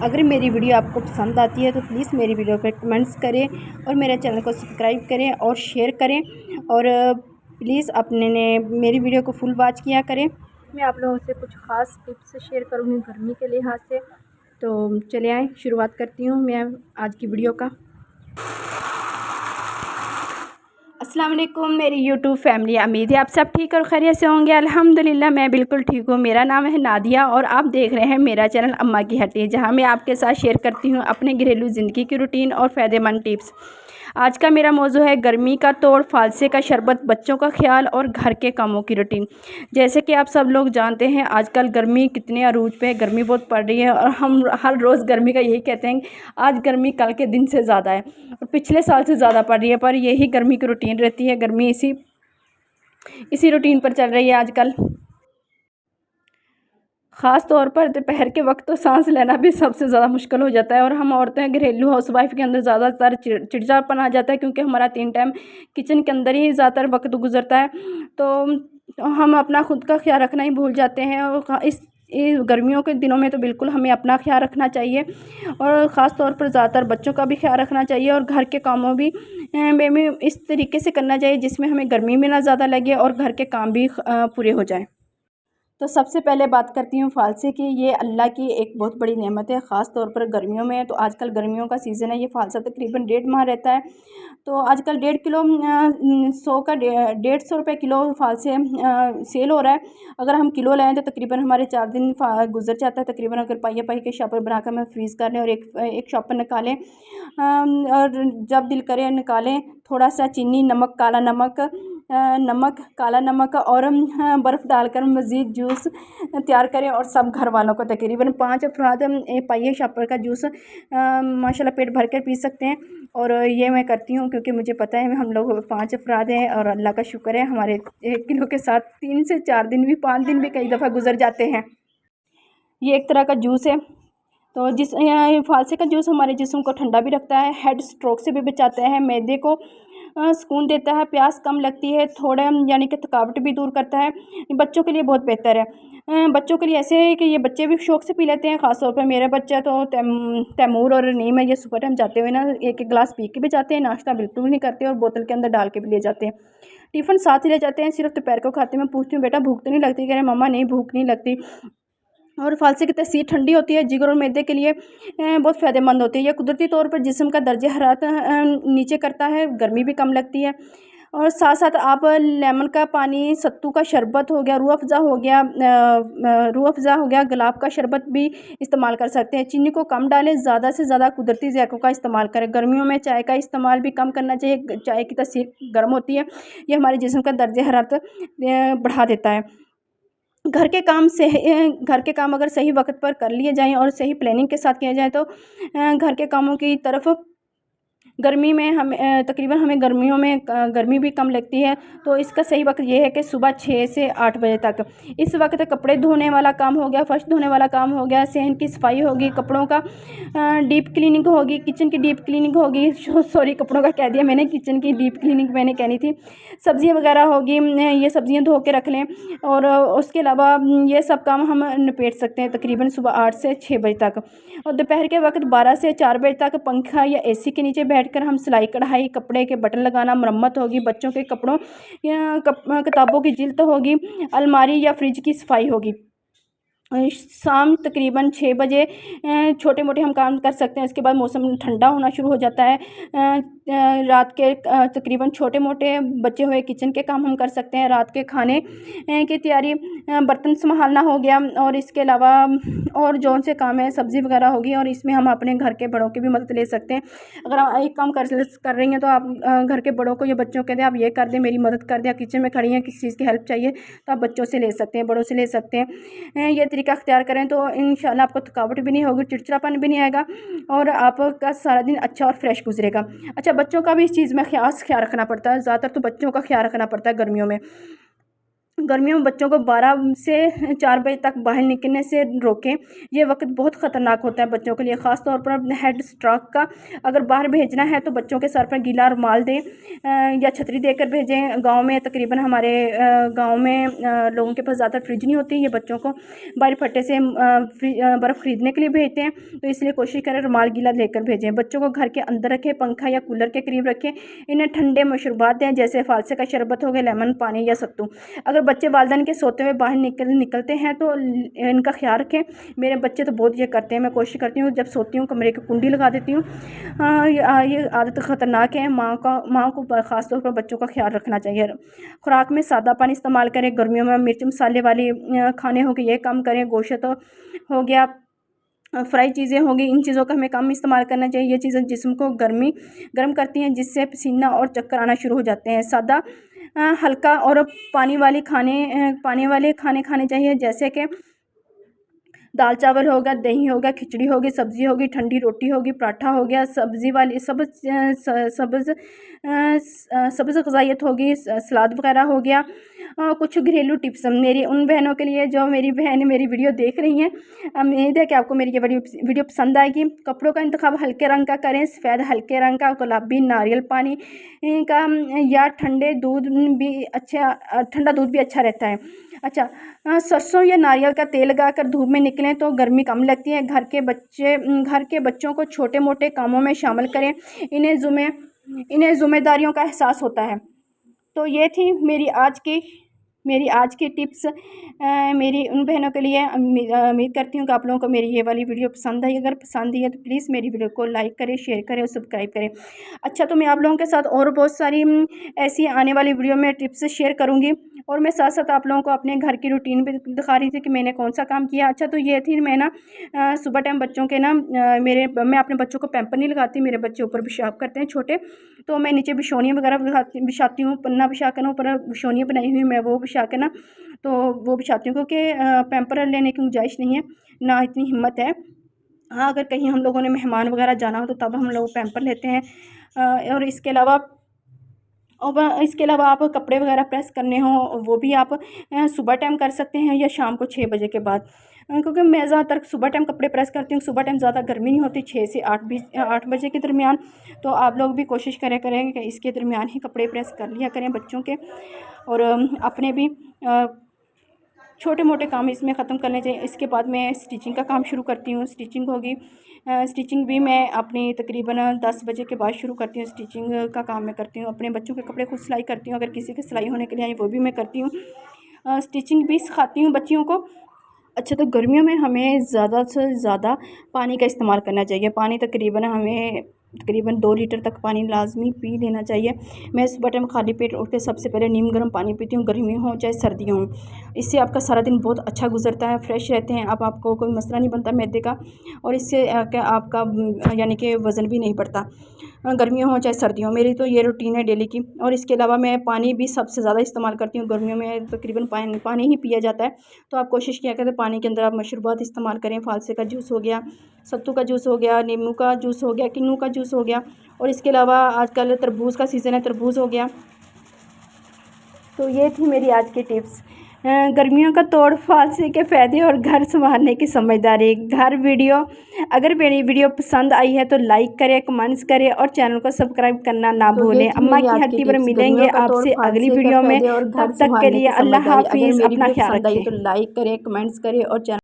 अगर मेरी वीडियो आपको पसंद आती है तो प्लीज़ मेरी वीडियो पर कमेंट्स करें और मेरे चैनल को सब्सक्राइब करें और शेयर करें और प्लीज़ अपने ने मेरी वीडियो को फुल वॉच किया करें। मैं आप लोगों से कुछ ख़ास टिप्स शेयर करूँगी गर्मी के लिहाज से। तो चले आएँ, शुरुआत करती हूँ मैं आज की वीडियो का। अस्सलाम वालेकुम मेरी यूट्यूब फैमिली, उम्मीद है आप सब ठीक और खैरियत से होंगे। अल्हम्दुलिल्लाह मैं बिल्कुल ठीक हूँ। मेरा नाम है नादिया और आप देख रहे हैं मेरा चैनल अम्मा की हट्टी, जहाँ मैं आपके साथ शेयर करती हूँ अपने घरेलू ज़िंदगी की रूटीन और फ़ायदेमंद टिप्स। आज का मेरा मौजू है गर्मी का तोड़, फालसे का शरबत, बच्चों का ख्याल और घर के कामों की रूटीन। जैसे कि आप सब लोग जानते हैं आजकल गर्मी कितने अरूज पे है, गर्मी बहुत पड़ रही है और हम हर रोज़ गर्मी का यही कहते हैं कि आज गर्मी कल के दिन से ज़्यादा है और पिछले साल से ज़्यादा पड़ रही है, पर यही गर्मी की रूटीन रहती है। गर्मी इसी रूटीन पर चल रही है आजकल। ख़ास तौर पर दोपहर के वक्त तो सांस लेना भी सबसे ज़्यादा मुश्किल हो जाता है और हम औरतें घरेलू हाउसवाइफ के अंदर ज़्यादातर चिड़चिड़ापन आ जाता है, क्योंकि हमारा 3 टाइम किचन के अंदर ही ज़्यादातर वक्त गुजरता है। तो हम अपना खुद का ख्याल रखना ही भूल जाते हैं और इस गर्मियों के दिनों में तो बिल्कुल हमें अपना ख्याल रखना चाहिए और ख़ास तौर पर ज़्यादातर बच्चों का भी ख्याल रखना चाहिए और घर के कामों भी में इस तरीके से करना चाहिए जिसमें हमें गर्मी भी ना ज़्यादा लगे और घर के काम भी पूरे हो जाएँ। तो सबसे पहले बात करती हूँ फ़ालसे की। ये अल्लाह की एक बहुत बड़ी नेमत है, ख़ास तौर पर गर्मियों में। तो आजकल गर्मियों का सीज़न है, ये फ़ालसा तकरीबन 1.5 माह रहता है। तो आजकल 1.5 किलो 100 का 150 रुपये किलो फ़ालसे सेल हो रहा है। अगर हम किलो लें तो तकरीबन हमारे 4 दिन गुजर जाता है तकरीबन। अगर पाइया पाई के शॉपर बनाकर हम फ्रीज़ कर लें और एक शॉपर निकालें और जब दिल करे निकालें, थोड़ा सा चीनी, नमक, काला नमक और बर्फ़ डालकर मज़ीद जूस तैयार करें और सब घर वालों को तकरीबन 5 अफराद पाइये शॉपर का जूस माशाल्लाह पेट भर कर पी सकते हैं। और ये मैं करती हूँ क्योंकि मुझे पता है हम लोग 5 अफराद हैं और अल्लाह का शुक्र है हमारे 1 किलो के साथ 3 से 4 दिन भी, 5 दिन भी कई दफ़ा गुजर जाते हैं। ये एक तरह का जूस है। तो फ़ालसे का जूस हमारे जिस्म को ठंडा भी रखता है, हेड स्ट्रोक से भी बचाता है, मैदे को सुकून देता है, प्यास कम लगती है, थोड़ा यानी कि थकावट भी दूर करता है। बच्चों के लिए बहुत बेहतर है। बच्चों के लिए ऐसे है कि ये बच्चे भी शौक़ से पी लेते हैं। ख़ास तौर पर मेरा बच्चा तो तैमूर और नीम है, ये सुबह टाइम जाते हुए ना एक एक गिलास पी के भी जाते हैं, नाश्ता बिल्कुल भी नहीं करते और बोतल के अंदर डाल के भी ले जाते हैं। टिफ़िन साथ ही ले जाते हैं, सिर्फ़ दोपहर को खाते हैं। मैं पूछती हूँ बेटा भूख तो नहीं लगती? कह रहे मम्मा नहीं भूख नहीं लगती। और फ़ालसे की तसीर ठंडी होती है, जिगर और मैदे के लिए बहुत फ़ायदेमंद होती है। यह कुदरती तौर पर जिस्म का दर्जे हरारत नीचे करता है, गर्मी भी कम लगती है। और साथ साथ आप लेमन का पानी, सत्तू का शरबत हो गया, रूह अफ़ज़ा हो गया, गुलाब का शरबत भी इस्तेमाल कर सकते हैं। चीनी को कम डालें, ज़्यादा से ज़्यादा कुदरती ज़ायक़ों का इस्तेमाल करें। गर्मियों में चाय का इस्तेमाल भी कम करना चाहिए, चाय की तसीर गर्म होती है, ये हमारे जिस्म का दर्जे हरारत बढ़ा देता है। घर के काम अगर सही वक्त पर कर लिए जाएँ और सही प्लानिंग के साथ किया जाए तो घर के कामों की तरफ गर्मी में तकरीबन हमें गर्मियों में गर्मी भी कम लगती है। तो इसका सही वक्त ये है कि सुबह 6 से 8 बजे तक। इस वक्त कपड़े धोने वाला काम हो गया, फर्श धोने वाला काम हो गया, सहन की सफाई होगी, कपड़ों का डीप क्लीनिंग होगी, किचन की डीप क्लीनिंग होगी। सॉरी, कपड़ों का कह दिया मैंने, किचन की डीप क्लीनिंग मैंने कहनी थी। सब्ज़ियाँ वगैरह होगी, ये सब्ज़ियाँ धो के रख लें और उसके अलावा ये सब काम हम निपेट सकते हैं तकरीबन सुबह 8 से 6 बजे तक। और दोपहर के वक्त 12 से 4 बजे तक पंखा या एसी के नीचे बैठकर हम सिलाई कढ़ाई, कपड़े के बटन लगाना, मरम्मत होगी, बच्चों के कपड़ों या किताबों की जिल्द होगी, अलमारी या फ्रिज की सफाई होगी। शाम तकरीबन 6 बजे छोटे मोटे हम काम कर सकते हैं। इसके बाद मौसम ठंडा होना शुरू हो जाता है। रात के तकरीबन छोटे मोटे बचे हुए किचन के काम हम कर सकते हैं। रात के खाने की तैयारी, बर्तन संभालना हो गया और इसके अलावा और जौन से काम है, सब्ज़ी वगैरह होगी और इसमें हम अपने घर के बड़ों की भी मदद ले सकते हैं। अगर आप एक काम कर रही हैं तो आप घर के बड़ों को या बच्चों को कह दें आप ये कर दें, मेरी मदद कर दें। किचन में खड़ी हैं, किसी चीज़ की हेल्प चाहिए तो आप बच्चों से ले सकते हैं, बड़ों से ले सकते हैं। ये तरीका अख्तियार करें तो इंशाल्लाह आपको थकावट भी नहीं होगी, चिड़चिड़ापन भी नहीं आएगा और आपका सारा दिन अच्छा और फ्रेश गुजरेगा। अच्छा, बच्चों का भी इस चीज़ में ख़ास ख्याल रखना पड़ता है। ज़्यादातर तो बच्चों का ख्याल रखना पड़ता है गर्मियों में। गर्मियों में बच्चों को 12 से 4 बजे तक बाहर निकलने से रोकें। ये वक्त बहुत ख़तरनाक होता है बच्चों के लिए, ख़ास तौर पर अपने हेड स्ट्रोक का अगर बाहर भेजना है तो बच्चों के सर पर गीला रुमाल दें या छतरी देकर भेजें। गांव में तकरीबन हमारे गांव में लोगों के पास ज़्यादा फ्रिज नहीं होती, ये बच्चों को बाहर फट्टे से बर्फ़ ख़रीदने के लिए भेजते हैं, तो इसलिए कोशिश करें रुमाल गीला लेकर भेजें। बच्चों को घर के अंदर रखें, पंखा या कूलर के करीब रखें। इन्हें ठंडे मशरूबात दें, जैसे फालसे का शरबत हो गया, लेमन पानी या सत्तू। अगर बच्चे वालिदैन के सोते हुए बाहर निकलते हैं तो इनका ख्याल रखें। मेरे बच्चे तो बहुत ये करते हैं, मैं कोशिश करती हूँ जब सोती हूँ कमरे की कुंडी लगा देती हूँ। ये आदत ख़तरनाक है। माँ को ख़ास तौर पर बच्चों का ख्याल रखना चाहिए। खुराक में सादा पानी इस्तेमाल करें। गर्मियों में मिर्च मसाले वाली खाने हो गए ये कम करें। गोश्त हो गया, फ्राई चीज़ें होंगी, इन चीज़ों का हमें कम इस्तेमाल करना चाहिए। ये चीज़ें जिस्म को गर्म करती हैं, जिससे पसीना और चक्कर आना शुरू हो जाते हैं। सादा हल्का और पानी वाले खाने खाने चाहिए, जैसे कि दाल चावल होगा, दही होगा, खिचड़ी होगी, सब्ज़ी होगी, ठंडी रोटी होगी, पराठा हो गया, सब्ज़ी वाली सब्ज़ ग़िज़ाइयत होगी, सलाद वगैरह हो गया। कुछ घरेलू टिप्स मेरी उन बहनों के लिए जो मेरी बहन मेरी वीडियो देख रही हैं, उम्मीद है कि आपको मेरी ये वीडियो पसंद आएगी। कपड़ों का इंतखाब हल्के रंग का करें, सफ़ेद हल्के रंग का, गुलाबी नारियल पानी का या ठंडा दूध भी अच्छा रहता है। अच्छा, सरसों या नारियल का तेल लगाकर धूप में निकलें तो गर्मी कम लगती है। घर के बच्चों को छोटे मोटे कामों में शामिल करें, इन्हें ज़िम्मेदारियों का एहसास होता है। तो ये थी मेरी आज की टिप्स मेरी उन बहनों के लिए। उम्मीद करती हूँ कि आप लोगों को मेरी ये वाली वीडियो पसंद आई। अगर पसंद आई है तो प्लीज़ मेरी वीडियो को लाइक करें, शेयर करें और सब्सक्राइब करें। अच्छा, तो मैं आप लोगों के साथ और बहुत सारी ऐसी आने वाली वीडियो में टिप्स शेयर करूँगी, और मैं साथ साथ आप लोगों को अपने घर की रूटीन भी दिखा रही थी कि मैंने कौन सा काम किया। अच्छा, तो ये थी मैं ना सुबह टाइम बच्चों के ना मैं अपने बच्चों को पैम्पर नहीं लगाती, मेरे बच्चे ऊपर पेशाब करते हैं छोटे, तो मैं नीचे बिछौनियाँ वगैरह बिछाती हूँ। पन्ना बिछा कर ना ऊपर बिछौनियाँ बनाई हुई मैं वो बिछा के ना तो वो बिछाती हूँ, क्योंकि पैम्पर लेने की गुंजाइश नहीं है, ना इतनी हिम्मत है। हाँ, अगर कहीं हम लोगों ने मेहमान वगैरह जाना हो तो तब हम लोग पैम्पर लेते हैं। और इसके अलावा आप कपड़े वगैरह प्रेस करने हो वो भी आप सुबह टाइम कर सकते हैं या शाम को 6 बजे के बाद, क्योंकि मैं ज़्यादातर सुबह टाइम कपड़े प्रेस करती हूँ। सुबह टाइम ज़्यादा गर्मी नहीं होती, 6 से 8 बजे के दरमियान। तो आप लोग भी कोशिश करें कि इसके दरमियान ही कपड़े प्रेस कर लिया करें बच्चों के, और अपने भी छोटे मोटे काम इसमें ख़त्म करने चाहिए। इसके बाद मैं स्टिचिंग का काम शुरू करती हूँ। स्टिचिंग होगी, स्टिचिंग भी मैं अपनी तकरीबन 10 बजे के बाद शुरू करती हूँ। स्टिचिंग का काम मैं करती हूँ, अपने बच्चों के कपड़े खुद सिलाई करती हूँ। अगर किसी के सिलाई होने के लिए आए वो भी मैं करती हूँ। स्टिचिंग भी सिखाती हूँ बच्चियों को। अच्छा, तो गर्मियों में हमें ज़्यादा से ज़्यादा पानी का इस्तेमाल करना चाहिए। पानी तकरीबन 2 लीटर तक पानी लाजमी पी लेना चाहिए। मैं सुबह टाइम खाली पेट उठ के सबसे पहले नीम गर्म पानी पीती हूँ, गर्मी हो चाहे सर्दियाँ हों। इससे आपका सारा दिन बहुत अच्छा गुजरता है, फ्रेश रहते हैं, अब आपको कोई मसला नहीं बनता मैदे का, और इससे आपका यानी कि वज़न भी नहीं बढ़ता, गर्मियों हो चाहे सर्दियों। मेरी तो ये रूटीन है डेली की। और इसके अलावा मैं पानी भी सबसे ज़्यादा इस्तेमाल करती हूँ। गर्मियों में तकरीबन पानी ही पिया जाता है, तो आप कोशिश किया करें पानी के अंदर आप मशरूबात इस्तेमाल करें। फालसे का जूस हो गया, सत्तू का जूस हो गया, नींबू का जूस हो गया, किन्नू का जूस हो गया, और इसके अलावा आजकल तरबूज़ का सीज़न है, तरबूज़ हो गया। तो ये थी मेरी आज की टिप्स। गर्मियों का तोड़ फालसे के फ़ायदे और घर संभालने की समझदारी। अगर मेरी वीडियो पसंद आई है तो लाइक करें, कमेंट्स करें और चैनल को सब्सक्राइब करना ना भूलें। अम्मा की हड्डी पर मिलेंगे आपसे अगली वीडियो में, तब तक के लिए अल्लाह हाफिज़। अपना ख्याल रखें। तो लाइक करें, कमेंट्स करें और चैनल